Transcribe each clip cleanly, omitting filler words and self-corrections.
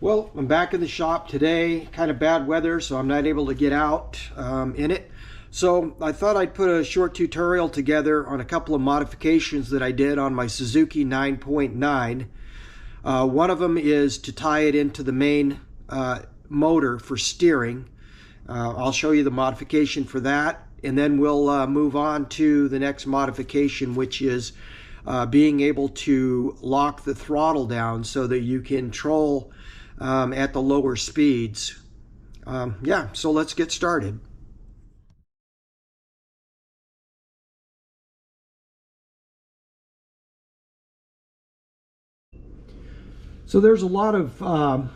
Well, I'm back in the shop today. Kind of bad weather, so I'm not able to get out in it. So I thought I'd put a short tutorial together on a couple of modifications that I did on my Suzuki 9.9. One of them is to tie it into the main motor for steering. I'll show you the modification for that, and then we'll move on to the next modification, which is being able to lock the throttle down so that you can control at the lower speeds. Yeah, so let's get started. So there's a lot of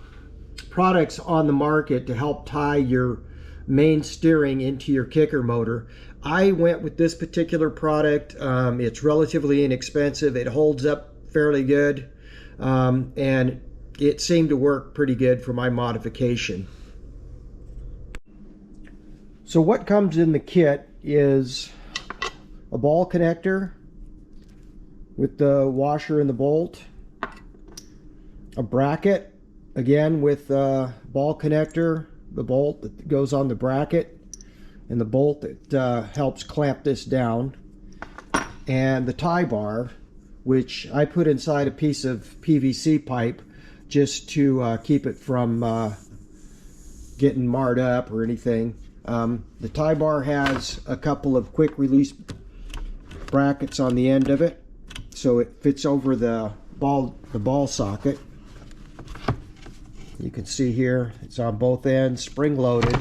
products on the market to help tie your main steering into your kicker motor. I went with this particular product. It's relatively inexpensive. It holds up fairly good, and it seemed to work pretty good for my modification. So what comes in the kit is a ball connector with the washer and the bolt, a bracket, again with the ball connector, the bolt that goes on the bracket, and the bolt that helps clamp this down, and the tie bar, which I put inside a piece of PVC pipe just to keep it from getting marred up or anything. The tie bar has a couple of quick release brackets on the end of it, so it fits over the ball socket. You can see here it's on both ends, spring loaded,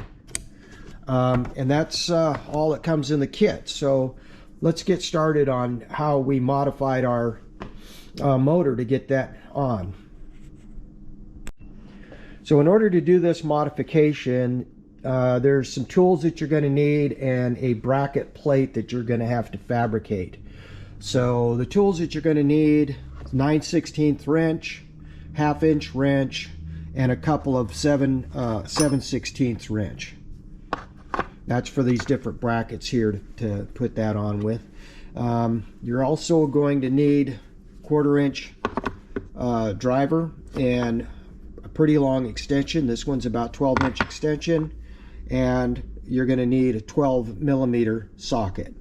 and that's all that comes in the kit. So let's get started on how we modified our motor to get that on. So in order to do this modification, there's some tools that you're going to need and a bracket plate that you're going to have to fabricate. So the tools that you're going to need: 9/16 wrench, 1/2 inch wrench, and a couple of 7/16 wrench. That's for these different brackets here to put that on with. You're also going to need 1/4 inch driver and a pretty long extension. This one's about 12-inch extension, and you're going to need a 12mm socket.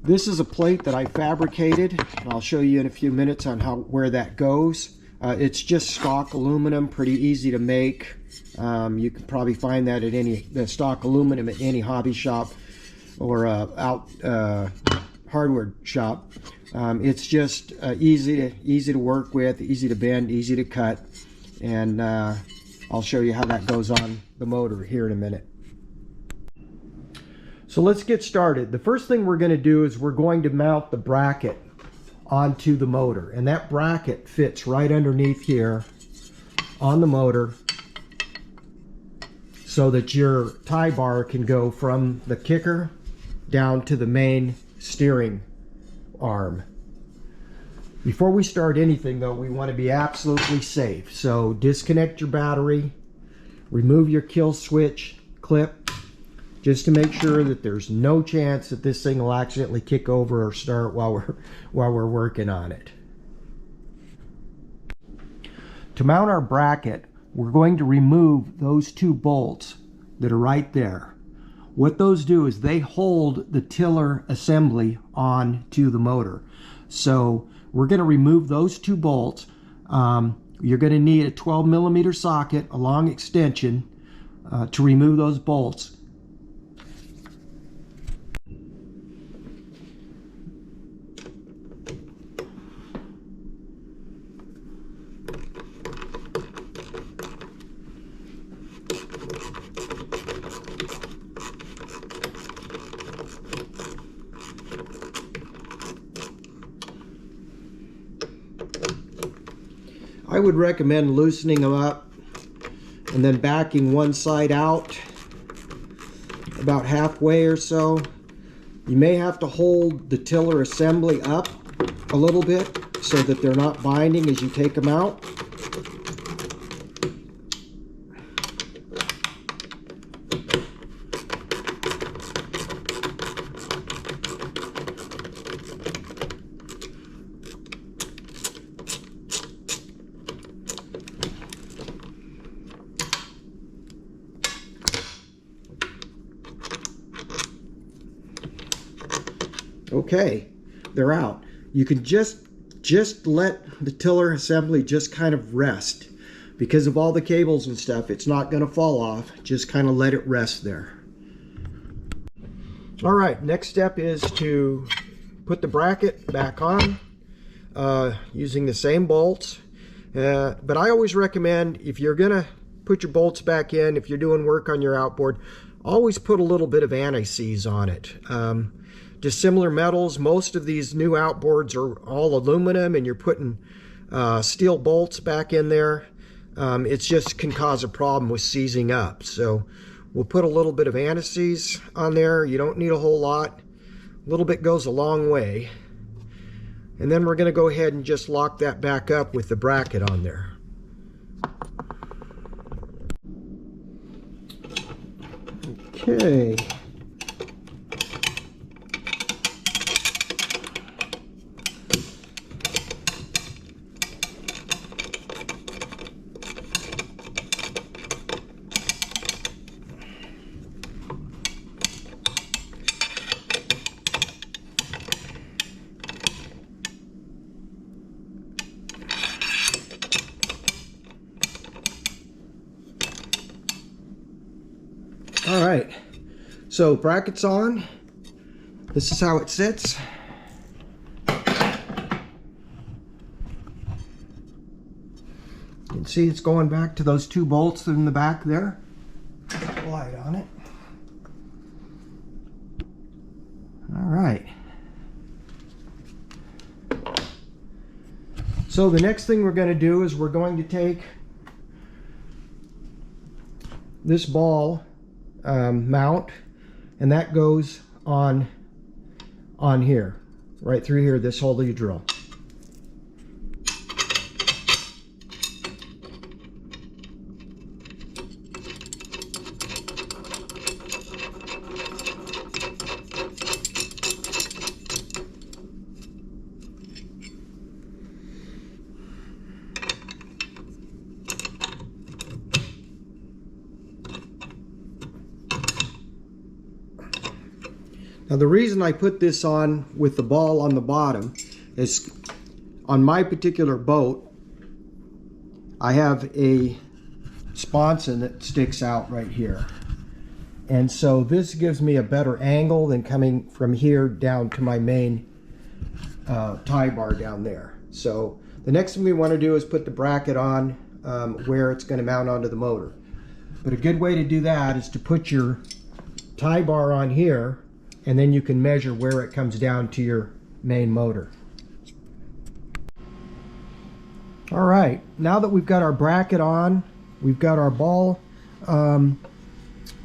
This is a plate that I fabricated, and I'll show you in a few minutes on where that goes. It's just stock aluminum, pretty easy to make. You can probably find that at the stock aluminum at any hobby shop or hardware shop. It's just easy to work with, easy to bend, easy to cut, and I'll show you how that goes on the motor here in a minute. So let's get started. The first thing we're going to do is we're going to mount the bracket onto the motor, and that bracket fits right underneath here on the motor so that your tie bar can go from the kicker down to the main steering arm. Before we start anything though, we want to be absolutely safe. So disconnect your battery, remove your kill switch clip, just to make sure that there's no chance that this thing will accidentally kick over or start while we're working on it. To mount our bracket, we're going to remove those two bolts that are right there. What those do is they hold the tiller assembly on to the motor. So we're going to remove those two bolts. You're going to need a 12mm socket, a long extension, to remove those bolts. I would recommend loosening them up and then backing one side out about halfway or so. You may have to hold the tiller assembly up a little bit so that they're not binding as you take them out. Okay, they're out. You can just let the tiller assembly just kind of rest. Because of all the cables and stuff, it's not going to fall off. Just kind of let it rest there. All right, next step is to put the bracket back on using the same bolts. But I always recommend, if you're going to put your bolts back in, if you're doing work on your outboard, always put a little bit of anti-seize on it. Dissimilar metals, most of these new outboards are all aluminum, and you're putting steel bolts back in there. It just can cause a problem with seizing up. So we'll put a little bit of anti-seize on there. You don't need a whole lot. A little bit goes a long way. And then we're going to go ahead and just lock that back up with the bracket on there. Okay. All right, so bracket's on. This is how it sits. You can see it's going back to those two bolts in the back there. Light on it. All right. So the next thing we're going to do is we're going to take this ball mount, and that goes on here, right through here, this hole that you drill. Now the reason I put this on with the ball on the bottom is, on my particular boat, I have a sponson that sticks out right here. And so this gives me a better angle than coming from here down to my main tie bar down there. So the next thing we want to do is put the bracket on where it's going to mount onto the motor. But a good way to do that is to put your tie bar on here, and then you can measure where it comes down to your main motor. All right, now that we've got our bracket on, we've got our ball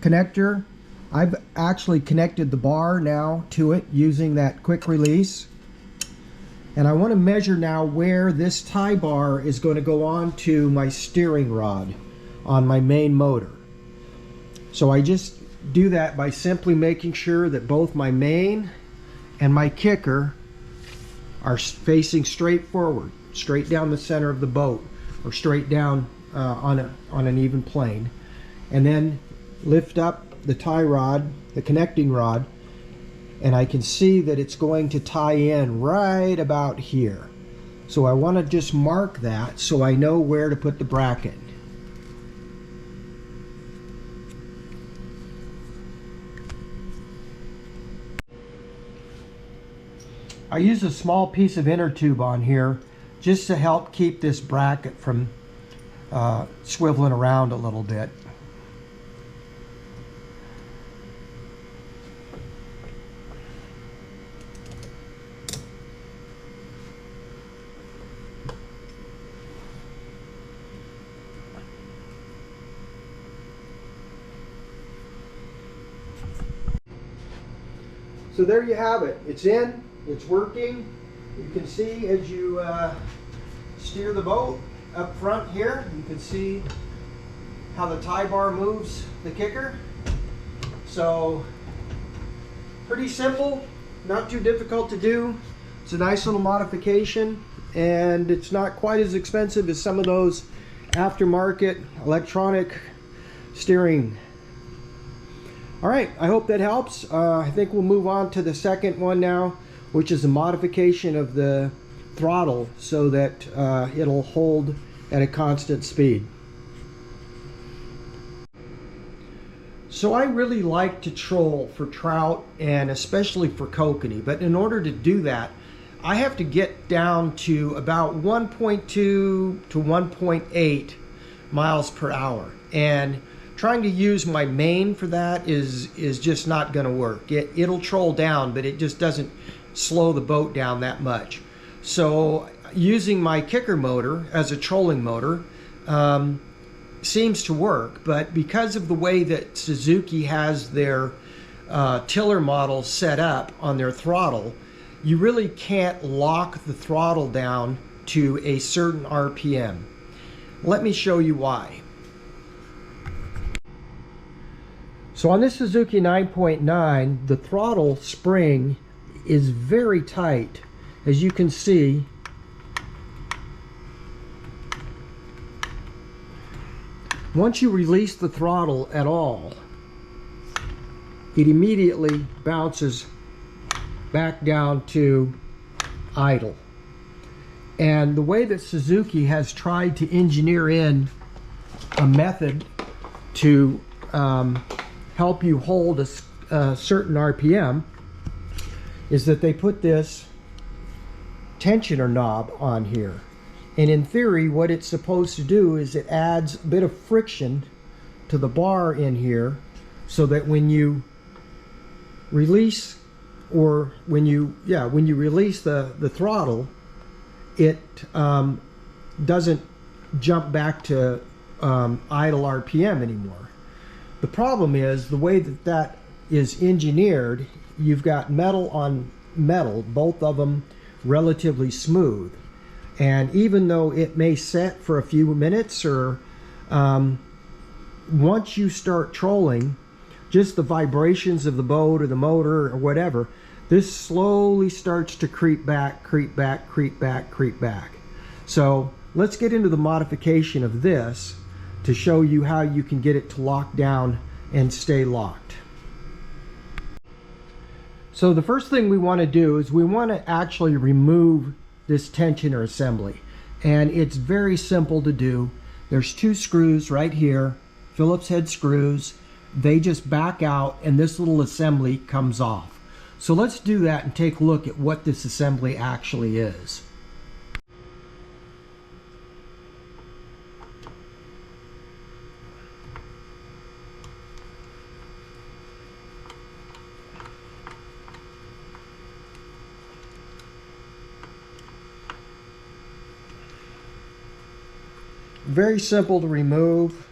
connector. I've actually connected the bar now to it using that quick release. And I want to measure now where this tie bar is going to go on to my steering rod on my main motor. So I just do that by simply making sure that both my main and my kicker are facing straight forward, straight down the center of the boat, or straight down on an even plane. And then lift up the tie rod, the connecting rod, and I can see that it's going to tie in right about here. So I want to just mark that so I know where to put the bracket. I use a small piece of inner tube on here just to help keep this bracket from swiveling around a little bit. So there you have it. It's in. It's working. You can see as you steer the boat up front here, you can see how the tie bar moves the kicker. So pretty simple, not too difficult to do. It's a nice little modification, and it's not quite as expensive as some of those aftermarket electronic steering. All right, I hope that helps. I think we'll move on to the second one now. which is a modification of the throttle so that it'll hold at a constant speed. So I really like to troll for trout and especially for kokanee, but in order to do that, I have to get down to about 1.2 to 1.8 miles per hour. And trying to use my main for that is just not going to work. It'll troll down, but it just doesn't slow the boat down that much. So using my kicker motor as a trolling motor seems to work, but because of the way that Suzuki has their tiller model set up on their throttle, you really can't lock the throttle down to a certain RPM. Let me show you why. So on this Suzuki 9.9, the throttle spring is very tight. As you can see, once you release the throttle at all, it immediately bounces back down to idle. And the way that Suzuki has tried to engineer in a method to help you hold a certain RPM is that they put this tensioner knob on here. And in theory, what it's supposed to do is it adds a bit of friction to the bar in here so that when you release, or when you release the throttle, it doesn't jump back to idle RPM anymore. The problem is the way that that is engineered, you've got metal on metal, both of them relatively smooth. And even though it may set for a few minutes, or once you start trolling, just the vibrations of the boat or the motor or whatever, this slowly starts to creep back, creep back, creep back, creep back. So let's get into the modification of this to show you how you can get it to lock down and stay locked. So the first thing we want to do is we want to actually remove this tensioner assembly, and it's very simple to do. There's two screws right here, Phillips head screws. They just back out and this little assembly comes off. So let's do that and take a look at what this assembly actually is. Very simple to remove.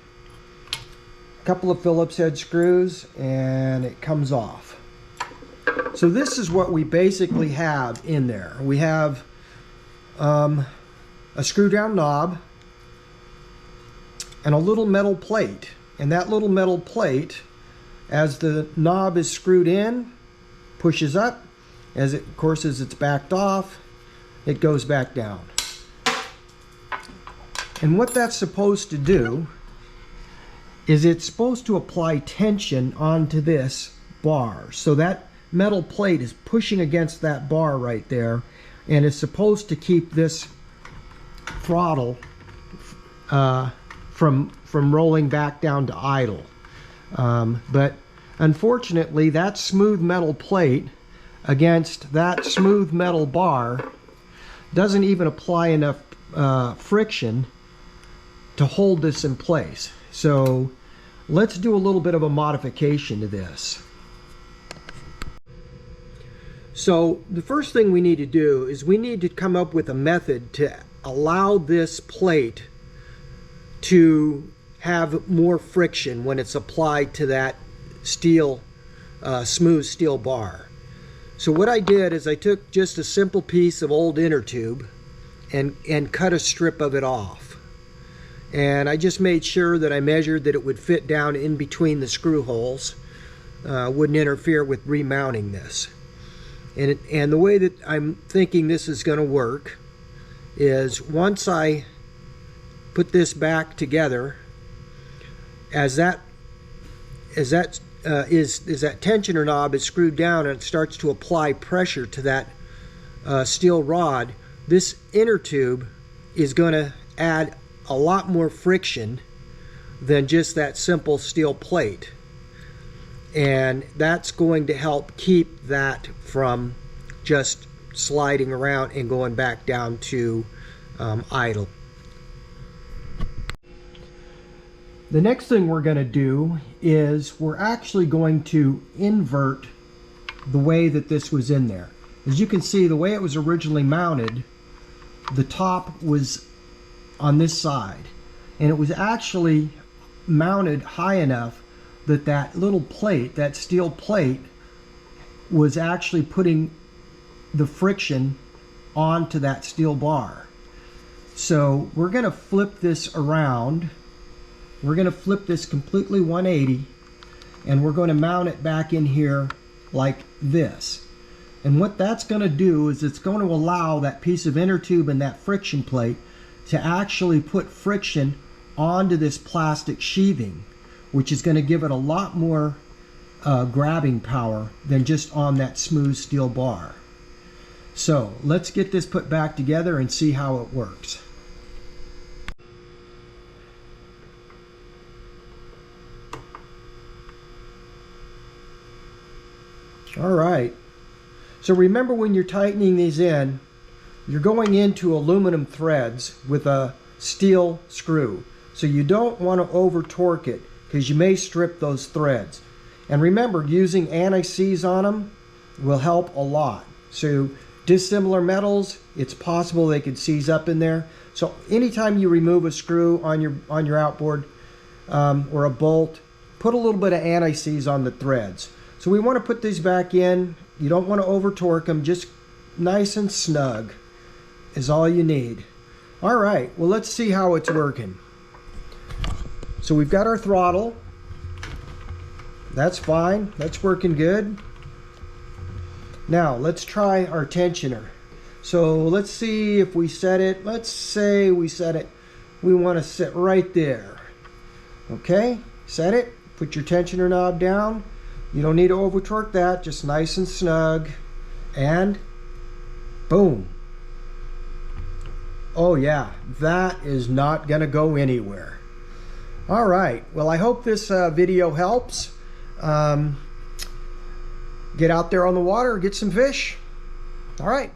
A couple of Phillips head screws and it comes off. So this is what we basically have in there. We have a screw down knob and a little metal plate. And that little metal plate, as the knob is screwed in, pushes up. As it, of course, as it's backed off, it goes back down. And what that's supposed to do is it's supposed to apply tension onto this bar. So that metal plate is pushing against that bar right there, and it's supposed to keep this throttle from rolling back down to idle. But unfortunately, that smooth metal plate against that smooth metal bar doesn't even apply enough friction to hold this in place. So let's do a little bit of a modification to this. So the first thing we need to do is we need to come up with a method to allow this plate to have more friction when it's applied to that steel, smooth steel bar. So what I did is I took just a simple piece of old inner tube and cut a strip of it off. And I just made sure that I measured that it would fit down in between the screw holes, wouldn't interfere with remounting this. And the way that I'm thinking this is going to work is once I put this back together, as that tensioner knob is screwed down and it starts to apply pressure to that steel rod, this inner tube is going to add a lot more friction than just that simple steel plate. And that's going to help keep that from just sliding around and going back down to idle. The next thing we're going to do is we're actually going to invert the way that this was in there. As you can see, the way it was originally mounted, the top was on this side, and it was actually mounted high enough that that little plate, that steel plate, was actually putting the friction onto that steel bar. So we're going to flip this around. We're going to flip this completely 180, and we're going to mount it back in here like this. And what that's going to do is it's going to allow that piece of inner tube and that friction plate to actually put friction onto this plastic sheathing, which is going to give it a lot more grabbing power than just on that smooth steel bar. So let's get this put back together and see how it works. All right, so remember, when you're tightening these in, you're going into aluminum threads with a steel screw. So you don't want to over torque it, because you may strip those threads. And remember, using anti-seize on them will help a lot. So dissimilar metals, it's possible they could seize up in there. So anytime you remove a screw on your outboard or a bolt, put a little bit of anti-seize on the threads. So we want to put these back in. You don't want to over torque them, just nice and snug is all you need. All right, well, let's see how it's working. So we've got our throttle. That's fine, that's working good. Now let's try our tensioner. So let's see if we set it, let's say we set it, we want to sit right there. Okay, set it, put your tensioner knob down. You don't need to over torque that, just nice and snug, and boom. Oh yeah, that is not gonna go anywhere. All right, well, I hope this video helps. Get out there on the water, get some fish. All right.